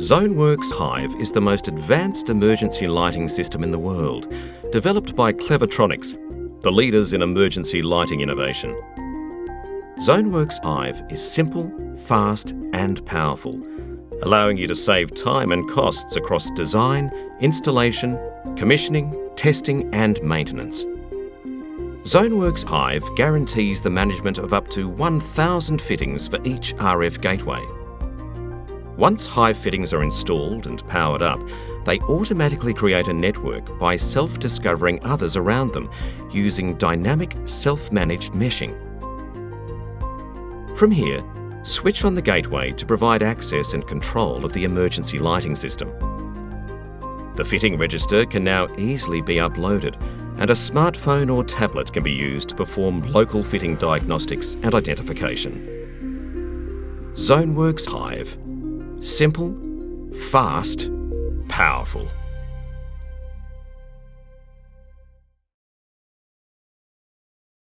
Zoneworks HIVE is the most advanced emergency lighting system in the world, developed by Clevertronics, the leaders in emergency lighting innovation. Zoneworks HIVE is simple, fast and powerful, allowing you to save time and costs across design, installation, commissioning, testing and maintenance. Zoneworks HIVE guarantees the management of up to 1,000 fittings for each RF gateway. Once HIVE fittings are installed and powered up, they automatically create a network by self-discovering others around them using dynamic self-managed meshing. From here, switch on the gateway to provide access and control of the emergency lighting system. The fitting register can now easily be uploaded, and a smartphone or tablet can be used to perform local fitting diagnostics and identification. Zoneworks HIVE. Simple, fast, powerful.